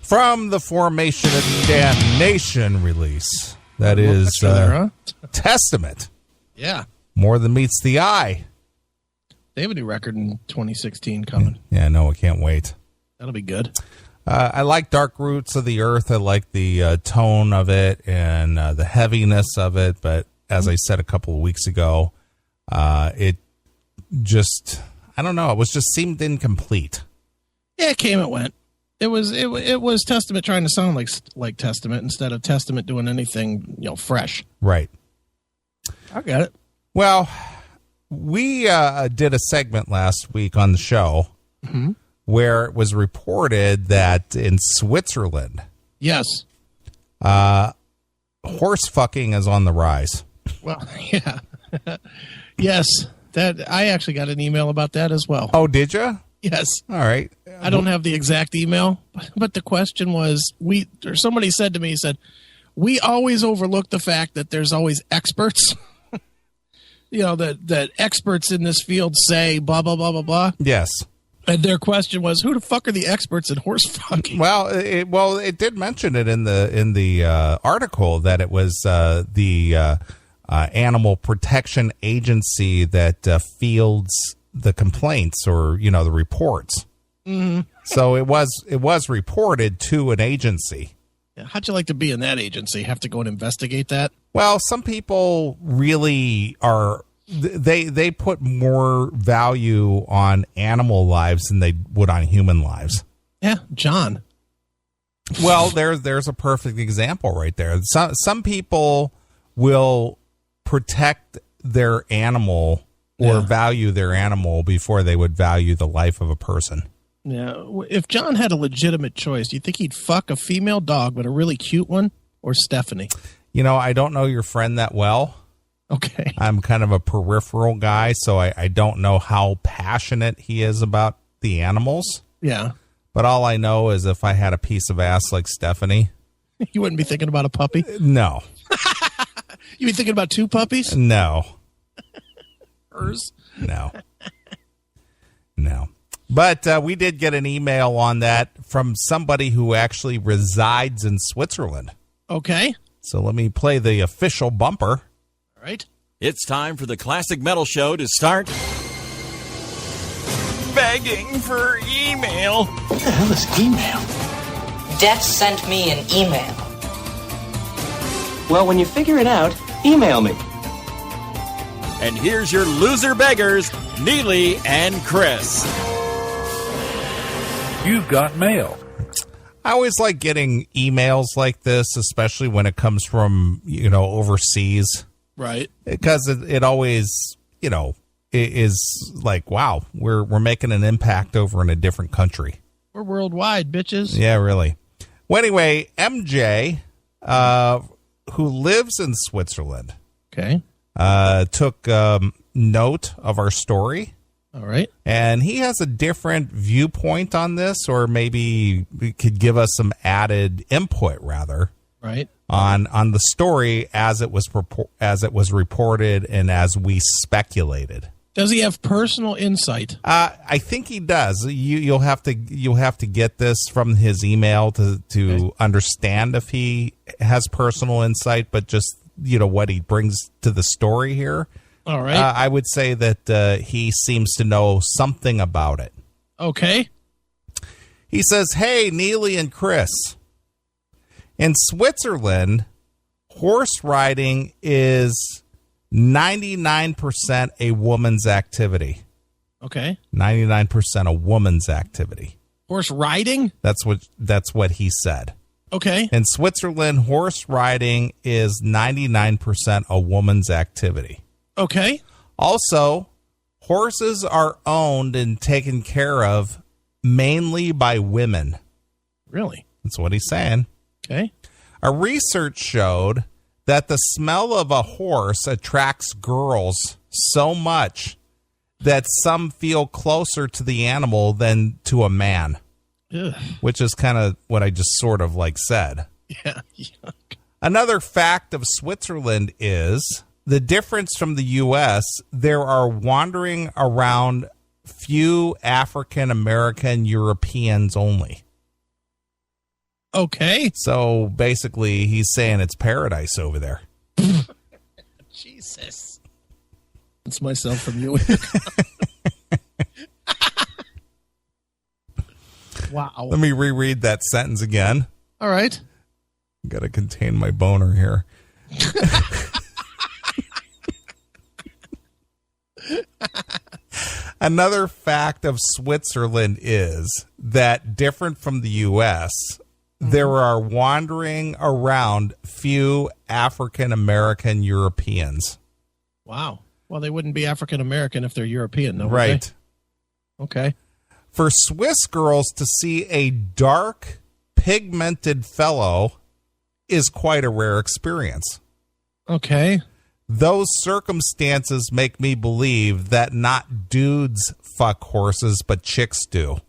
From the Formation of Damnation release. That is Testament. Yeah. More Than Meets the Eye. They have a new record in 2016 coming. Yeah, no, I can't wait. That'll be good. I like Dark Roots of the Earth. I like the tone of it and the heaviness of it. But as I said a couple of weeks ago, it just, I don't know, it was just seemed incomplete. Yeah, it came and went. It was Testament trying to sound like Testament instead of Testament doing anything, fresh. Right. I got it. Well, we did a segment last week on the show where it was reported that in Switzerland, yes, horse fucking is on the rise. Well, yeah, yes. That I actually got an email about that as well. Oh, did you? Yes. All right. I don't have the exact email, but the question was, somebody said to me, he said, we always overlook the fact that there's always experts. That experts in this field say blah, blah, blah, blah, blah. Yes. And their question was, who the fuck are the experts in horse fucking? Well, it did mention it in the article that it was the Animal Protection Agency that fields the complaints or the reports. Mm-hmm. So it was reported to an agency. Yeah, how'd you like to be in that agency? Have to go and investigate that? Well, some people really are. They put more value on animal lives than they would on human lives. Yeah, John. Well, there's a perfect example right there. Some people will protect their animal or value their animal before they would value the life of a person. Yeah. If John had a legitimate choice, do you think he'd fuck a female dog, but a really cute one, or Stephanie? I don't know your friend that well. Okay. I'm kind of a peripheral guy, so I don't know how passionate he is about the animals. Yeah. But all I know is if I had a piece of ass like Stephanie. You wouldn't be thinking about a puppy? No. You'd be thinking about two puppies? No. Hers? No. No. But we did get an email on that from somebody who actually resides in Switzerland. Okay. So let me play the official bumper. All right. It's time for the Classic Metal Show to start begging for email. What the hell is email? Death sent me an email. Well, when you figure it out, email me. And here's your loser beggars, Neeley and Chris. You've got mail. I always like getting emails like this, especially when it comes from, overseas. Right. Because it always, is like, wow, we're making an impact over in a different country. We're worldwide, bitches. Yeah, really. Well, anyway, MJ, who lives in Switzerland, okay, took note of our story. All right. And he has a different viewpoint on this, or maybe he could give us some added input, rather, right, on the story as it was reported and as we speculated. Does he have personal insight? I think he does. You'll have to get this from his email to understand if he has personal insight, but just what he brings to the story here. All right. I would say that he seems to know something about it. Okay. He says, "Hey, Neeley and Chris, in Switzerland, horse riding is 99% a woman's activity." Okay. 99% a woman's activity. Horse riding? That's what he said. Okay. In Switzerland, horse riding is 99% a woman's activity. Okay. Also, horses are owned and taken care of mainly by women. Really? That's what he's saying. Okay. A research showed that the smell of a horse attracts girls so much that some feel closer to the animal than to a man. Ugh. Which is kind of what I just sort of said. Yeah. Yuck. Another fact of Switzerland is the difference from the U.S., there are wandering around few African American Europeans only. Okay. So basically, he's saying it's paradise over there. Jesus. It's myself from you. Wow. Let me reread that sentence again. All right. Got to contain my boner here. Another fact of Switzerland is that, different from the U.S., there are wandering around few African American Europeans. Wow. Well, they wouldn't be African American if they're European, though. Right. Okay. For Swiss girls to see a dark, pigmented fellow is quite a rare experience. Okay. Those circumstances make me believe that not dudes fuck horses, but chicks do.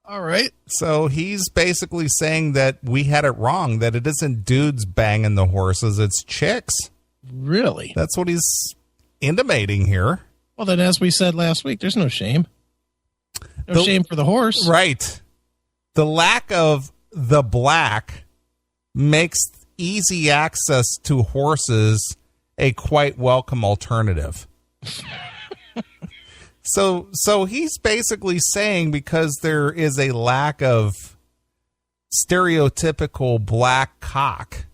All right. So he's basically saying that we had it wrong, that it isn't dudes banging the horses, it's chicks. Really? That's what he's intimating here. Well, then, as we said last week, there's no shame. No shame for the horse. Right. The lack of the black makes easy access to horses a quite welcome alternative. So he's basically saying, because there is a lack of stereotypical black cock.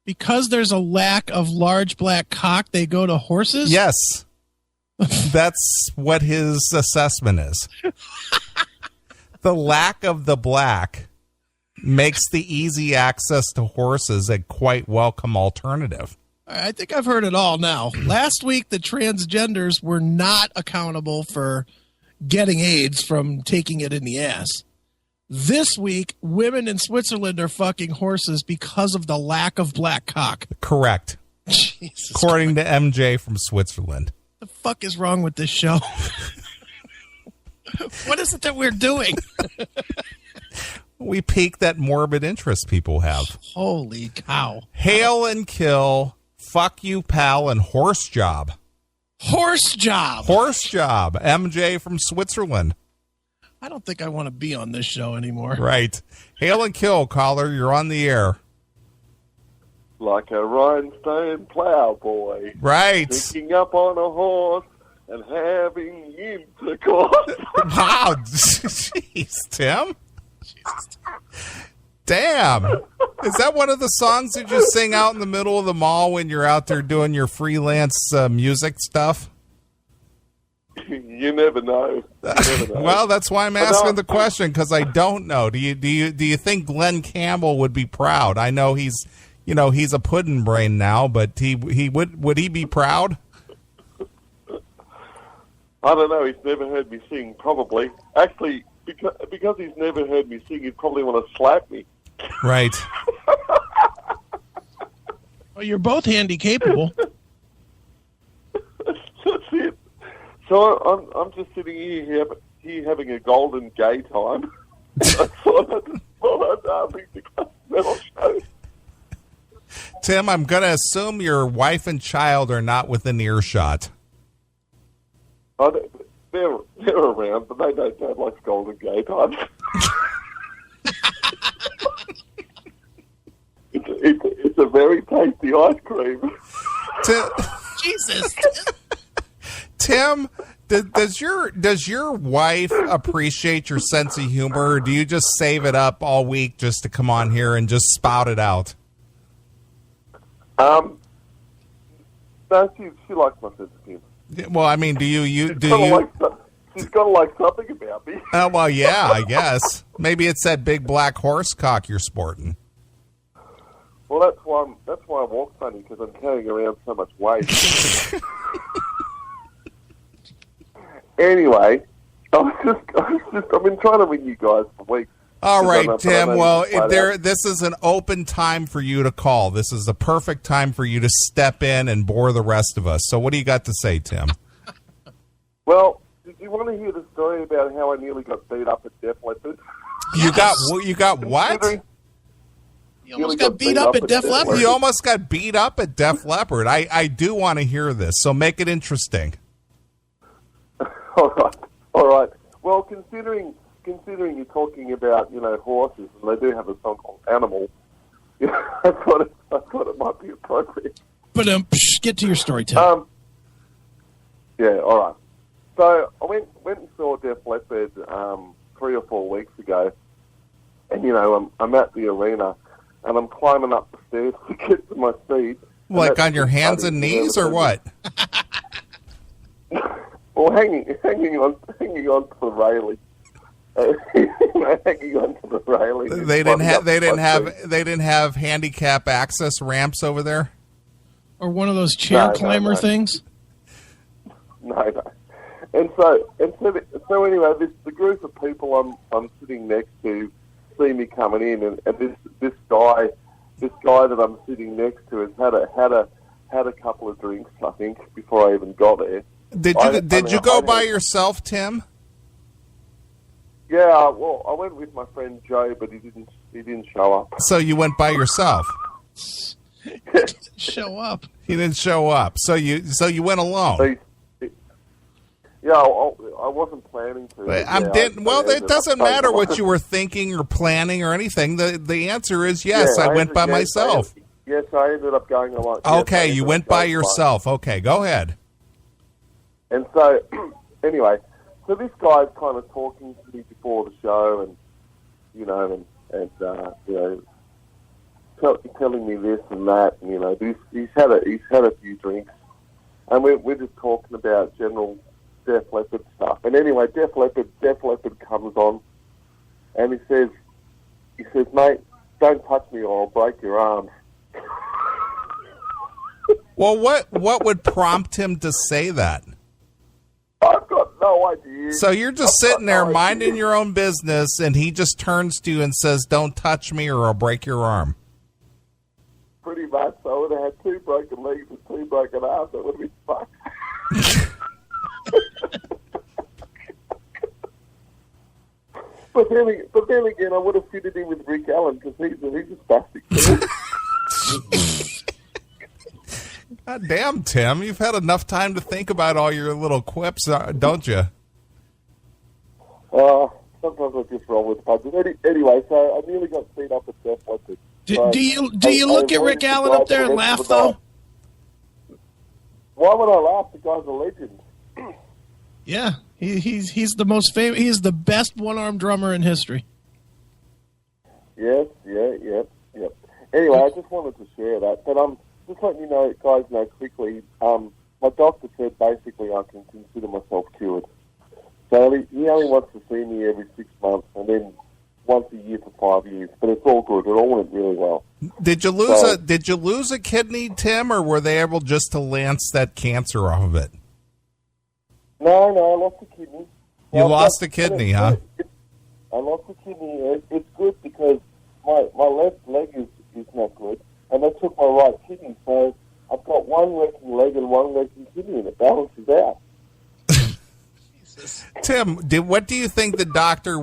Because there's a lack of large black cock, they go to horses? Yes. That's what his assessment is. The lack of the black makes the easy access to horses a quite welcome alternative. I think I've heard it all now. Last week, the transgenders were not accountable for getting AIDS from taking it in the ass. This week, women in Switzerland are fucking horses because of the lack of black cock. Correct. Jesus According to MJ from Switzerland. What the fuck is wrong with this show? What is it that we're doing? We pique that morbid interest people have. Holy cow. Hail and kill, fuck you, pal, and horse job. Horse job. Horse job. MJ from Switzerland. I don't think I want to be on this show anymore. Right. Hail and kill, caller. You're on the air. Like a rhinestone plowboy. Right. Picking up on a horse and having intercourse. Wow. Jeez, Tim. Damn. Is that one of the songs you just sing out in the middle of the mall when you're out there doing your freelance music stuff? You never know. Well, that's why I'm asking the question, because I don't know. Do you think Glenn Campbell would be proud? I know he's a pudding brain now, but he would he be proud? I don't know. He's never heard me sing, probably. Actually, because he's never heard me sing, he'd probably want to slap me. Right. Well, you're both handy capable. That's it. So I'm just sitting here having a golden gay time. I thought I'd bring the Continental show. Tim, I'm going to assume your wife and child are not within earshot. Oh, they're around, but they don't like golden gay times. It's a very tasty ice cream. Jesus. Tim, does your wife appreciate your sense of humor, or do you just save it up all week just to come on here and just spout it out? No, she likes my sense of humor. Well, I mean, she's got to like something about me. Well, yeah, I guess. Maybe it's that big black horse cock you're sporting. Well, that's why I walk funny, because I'm carrying around so much weight. Anyway, I've been trying to ring you guys for weeks. All right, Tim. Well, this is an open time for you to call. This is the perfect time for you to step in and bore the rest of us. So what do you got to say, Tim? Well, did you want to hear the story about how I nearly got beat up at Def Leppard? You got what? You almost got beat up at Def Leppard. You almost got beat up at Def Leppard. I do want to hear this, so make it interesting. All right. Well, considering considering you're talking about, horses, and they do have a song called Animal, I thought it might be appropriate. But get to your story, Tim. Yeah, all right. So I went and saw Def Leppard 3 or 4 weeks ago, and I'm at the arena, and I'm climbing up the stairs to get to my seat. Like on your hands and knees, or what? Well, hanging on to the railing. Hanging on to the railing. They didn't have handicap access ramps over there, or one of those chair climber things. No. And so anyway, the group of people I'm sitting next to see me coming in, and this guy that I'm sitting next to has had a couple of drinks, I think, before I even got there. Did you go by yourself, Tim? Yeah, well, I went with my friend Joe, but he didn't show up. So you went by yourself? Show up. He didn't show up. So you went alone. Yeah, I wasn't planning to. It doesn't matter what you were thinking or planning or anything. The answer is yes. I went by myself. Yes, I ended up going along. Okay, you went by yourself. Okay, go ahead. And so, anyway, so this guy's kind of talking to me before the show, and telling me this and that, and he's had a few drinks, and we're just talking about general Def Leppard stuff. And anyway, Def Leppard comes on, and he says, mate, don't touch me or I'll break your arm. Well, what would prompt him to say that? I've got no idea. So you're just sitting there minding your own business, and he just turns to you and says, don't touch me or I'll break your arm. Pretty much. So I would have had 2 broken legs and 2 broken arms. That would have been fucked. But then again, I would have fitted in with Rick Allen because he's a spastic. God damn, Tim, you've had enough time to think about all your little quips, don't you? Sometimes I just roll with the punches. Anyway, so I nearly got beat up at Def Leppard. Do you look at Rick Allen up there and laugh, though? Why would I laugh? The guy's a legend. Yeah, he's the most famous. He is the best one-armed drummer in history. Yes, yep. Anyway, I just wanted to share that. But just letting you know, guys, quickly. My doctor said basically I can consider myself cured. So he only wants to see me every 6 months, and then once a year for 5 years. But it's all good. It all went really well. Did you lose a kidney, Tim, or were they able just to lance that cancer off of it? No, I lost a kidney. You lost a kidney, huh? I lost a kidney. It's good because my left leg is not good, and they took my right kidney. So I've got one working leg and one working kidney, and it balances out. Tim, what do you think the doctor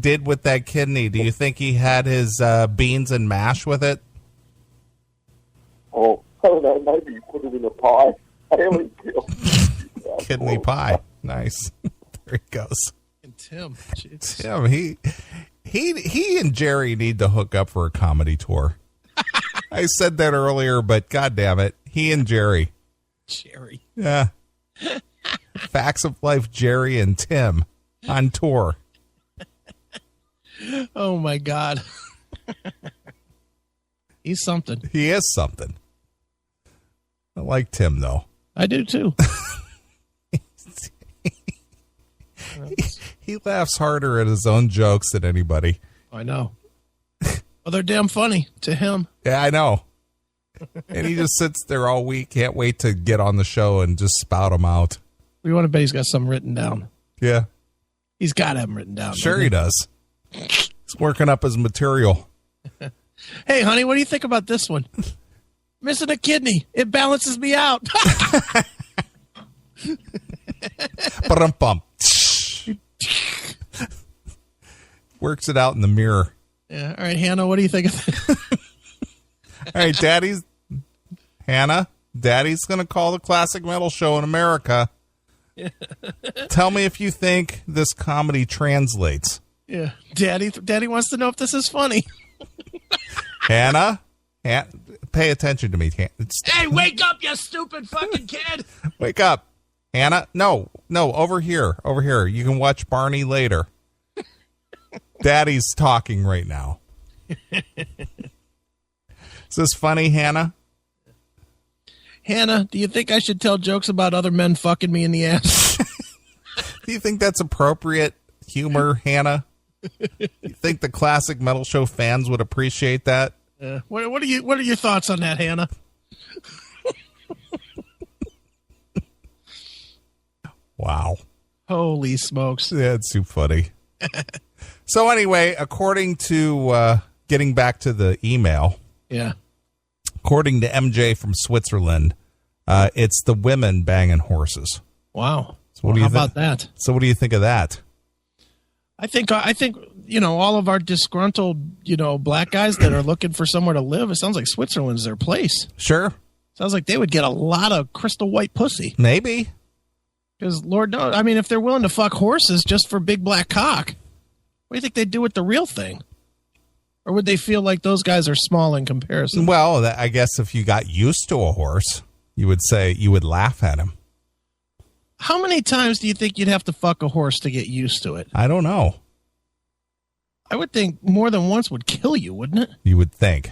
did with that kidney? Do you think he had his beans and mash with it? Oh, I don't know. Maybe he put it in a pie. Kidney pie. Nice. There he goes. And Tim, he and Jerry need to hook up for a comedy tour. I said that earlier, but God damn it, he and Jerry. Yeah. Facts of Life, Jerry and Tim on tour. Oh my God. He's something. He is something. I like Tim though. I do too. He laughs harder at his own jokes than anybody. I know. Well, they're damn funny to him. Yeah, I know. And he just sits there all week, can't wait to get on the show and just spout them out. We want to bet he's got some written down. Yeah. He's got to have them written down. Sure he does. He's working up his material. Hey, honey, what do you think about this one? Missing a kidney. It balances me out. Ba-dum-bum. Works it out in the mirror. Yeah. All right, Hannah, what do you think of that? All right, Hannah, Daddy's going to call the Classic Metal Show in America. Tell me if you think this comedy translates. Yeah. Daddy wants to know if this is funny. Hannah, pay attention to me. Hey, wake up, you stupid fucking kid. Wake up. Hannah, no, over here. You can watch Barney later. Daddy's talking right now. Is this funny, Hannah? Hannah, do you think I should tell jokes about other men fucking me in the ass? Do you think that's appropriate humor, Hannah? You think the Classic Metal Show fans would appreciate that? What are your thoughts on that, Hannah? Wow. Holy smokes. Yeah, it's too funny. So anyway, according to getting back to the email, yeah. According to MJ from Switzerland, it's the women banging horses. Wow. So what do you how about that? So what do you think of that? I think all of our disgruntled black guys that are looking for somewhere to live. It sounds like Switzerland's their place. Sure. Sounds like they would get a lot of crystal white pussy. Maybe. Because Lord knows, I mean, if they're willing to fuck horses just for big black cock, what do you think they'd do with the real thing? Or would they feel like those guys are small in comparison? Well, I guess if you got used to a horse, you would laugh at him. How many times do you think you'd have to fuck a horse to get used to it? I don't know. I would think more than once would kill you, wouldn't it? You would think.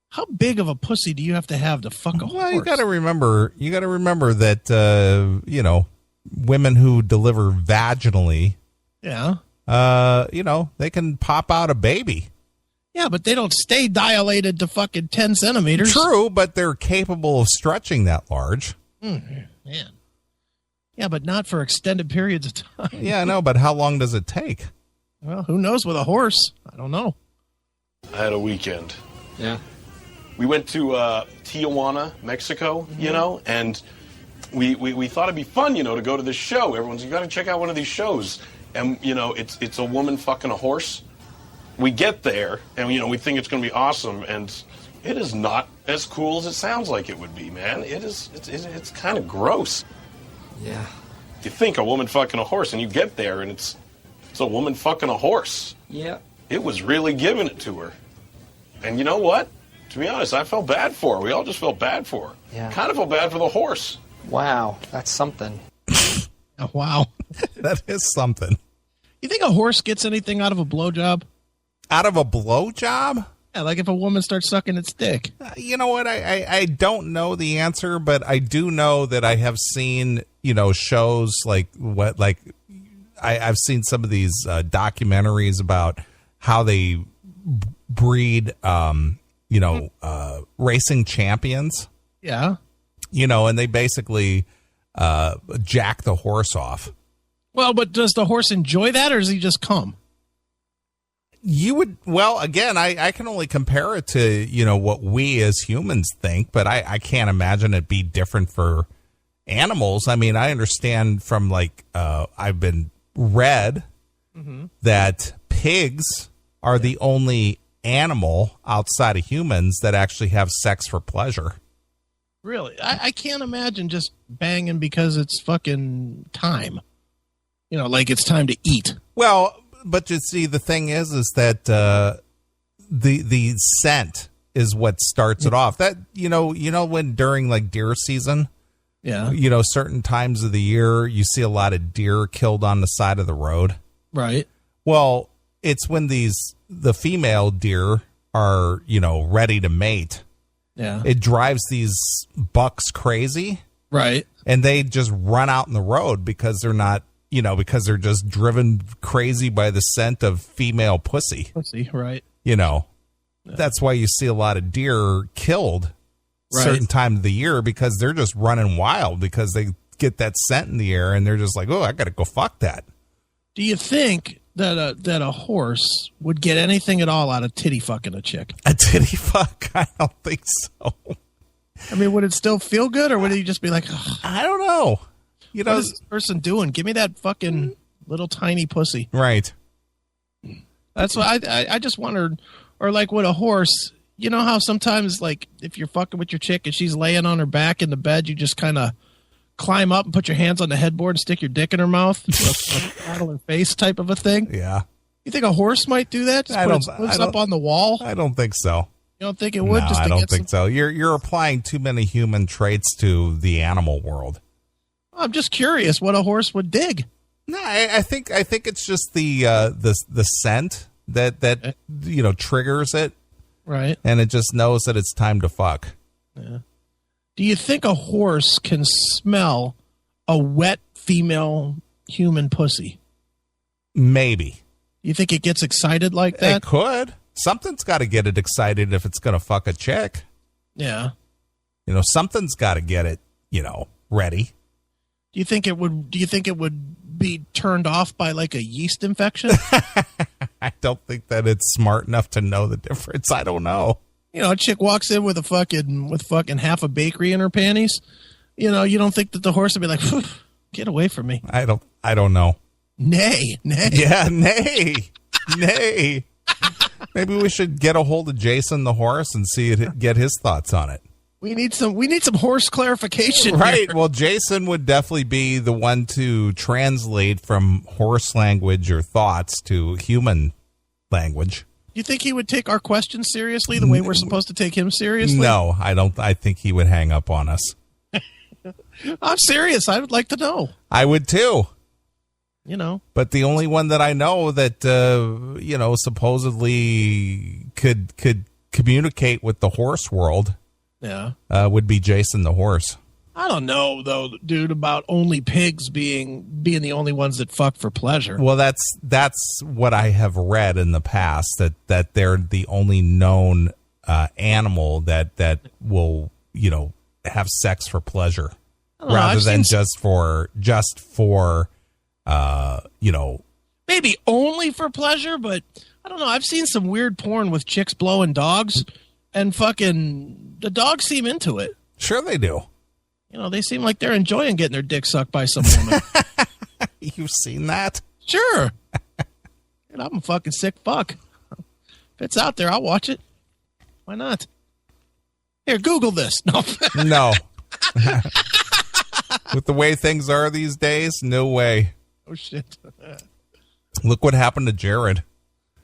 How big of a pussy do you have to fuck a horse? Well, you got to remember that women who deliver vaginally, yeah, they can pop out a baby. Yeah, but they don't stay dilated to fucking 10 centimeters. True, but they're capable of stretching that large. Man. Yeah, but not for extended periods of time. Yeah, I know, but how long does it take? Well, who knows with a horse? I don't know. I had a weekend. Yeah. We went to Tijuana, Mexico, and we thought it'd be fun, to go to this show. Everyone's, you got to check out one of these shows. And, it's a woman fucking a horse. We get there, and, we think it's going to be awesome, and it is not as cool as it sounds like it would be, man. It's kind of gross. Yeah. You think a woman fucking a horse, and you get there, and it's a woman fucking a horse. Yeah. It was really giving it to her. And you know what? To be honest, I felt bad for her. We all just felt bad for her. Yeah. Kind of felt bad for the horse. Wow, that's something. Oh, wow. That is something. You think a horse gets anything out of a blowjob? Out of a blowjob? Yeah, like if a woman starts sucking its dick. You know what? I don't know the answer, but I do know that I have seen, shows I've seen some of these documentaries about how they breed, racing champions. Yeah. And they basically jack the horse off. Well, but does the horse enjoy that, or does he just come? Again, I can only compare it to, what we as humans think, but I can't imagine it be different for animals. I mean, I understand from I've been read that pigs are the only animal outside of humans that actually have sex for pleasure. Really? I can't imagine just banging because it's fucking time. Like it's time to eat. Well, but you see, the thing is that the scent is what starts it off. That when during deer season, yeah, certain times of the year you see a lot of deer killed on the side of the road. Right. Well, it's when the female deer are ready to mate. Yeah. It drives these bucks crazy. Right. And they just run out in the road because they're not. Because they're just driven crazy by the scent of female pussy. Pussy, right. That's why you see a lot of deer killed certain time of the year, because they're just running wild because they get that scent in the air and they're just like, oh, I got to go fuck that. Do you think that a horse would get anything at all out of titty fucking a chick? A titty fuck? I don't think so. I mean, would it still feel good, or would he just be like, ugh, I don't know. What is this person doing? Give me that fucking little tiny pussy. Right. That's what I just wondered. Or with a horse, you know how sometimes if you're fucking with your chick and she's laying on her back in the bed, you just kind of climb up and put your hands on the headboard and stick your dick in her mouth, like paddle her face type of a thing. Yeah. You think a horse might do that? Just put its hooves up on the wall? I don't think so. You don't think it would? No, just I don't think so. You're applying too many human traits to the animal world. I'm just curious what a horse would dig. No, I think it's just the scent that triggers it, right? And it just knows that it's time to fuck. Yeah. Do you think a horse can smell a wet female human pussy? Maybe. You think it gets excited like that? It could. Something's got to get it excited if it's going to fuck a chick. Yeah. Something's got to get it, ready. Do you think it would be turned off by like a yeast infection? I don't think that it's smart enough to know the difference. I don't know. A chick walks in with fucking half a bakery in her panties. You don't think that the horse would be like, get away from me. I don't know. Nay. Yeah, nay. Maybe we should get a hold of Jason the horse and get his thoughts on it. We need some horse clarification. Right. Here. Well, Jason would definitely be the one to translate from horse language or thoughts to human language. You think he would take our questions seriously the way we're supposed to take him seriously? No, I don't. I think he would hang up on us. I'm serious. I would like to know. I would too. But the only one that I know that supposedly could communicate with the horse world, would be Jason the horse. I don't know though, dude, about only pigs being the only ones that fuck for pleasure. Well, that's what I have read in the past, that they're the only known animal that will have sex for pleasure rather than just for maybe only for pleasure, but I don't know. I've seen some weird porn with chicks blowing dogs, and fucking the dogs seem into it. Sure they do. They seem like they're enjoying getting their dick sucked by some woman. You've seen that? Sure. And I'm a fucking sick fuck. If it's out there, I'll watch it. Why not? Here, Google this. No. No. With the way things are these days, no way. Oh, shit. Look what happened to Jared.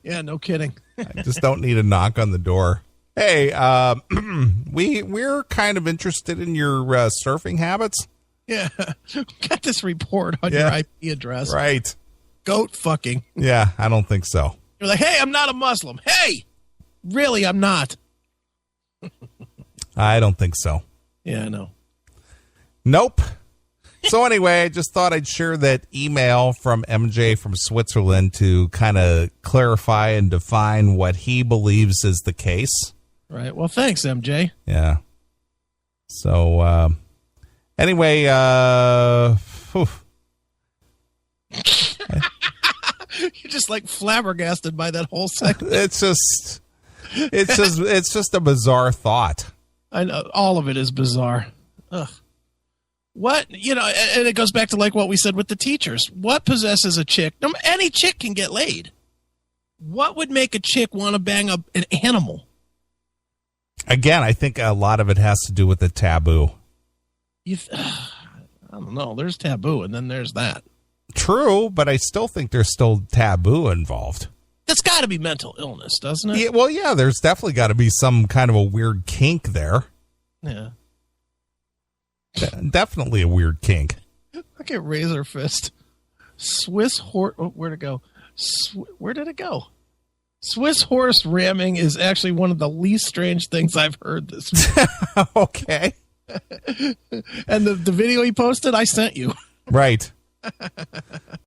Yeah, no kidding. I just don't need a knock on the door. Hey, we're kind of interested in your surfing habits. Yeah. Got this report on your IP address. Right. Goat fucking. Yeah, I don't think so. You're like, hey, I'm not a Muslim. Hey, really, I'm not. I don't think so. Yeah, I know. Nope. So anyway, I just thought I'd share that email from MJ from Switzerland to kind of clarify and define what he believes is the case. Right. Well, thanks, MJ. Yeah. So anyway, You're just like flabbergasted by that whole segment. It's just a bizarre thought. I know all of it is bizarre. Ugh. What, and it goes back to like what we said with the teachers. What possesses a chick? Any chick can get laid. What would make a chick want to bang up an animal? Again, I think a lot of it has to do with the taboo. I don't know. There's taboo, and then there's that. True, but I still think there's still taboo involved. That's got to be mental illness, doesn't it? Yeah, well, yeah, there's definitely got to be some kind of a weird kink there. Yeah. Definitely a weird kink. Look at Razor Fist. Swiss horse. Oh, where'd it go? Where did it go? Swiss horse ramming is actually one of the least strange things I've heard this week. Okay. And the video he posted, I sent you. Right.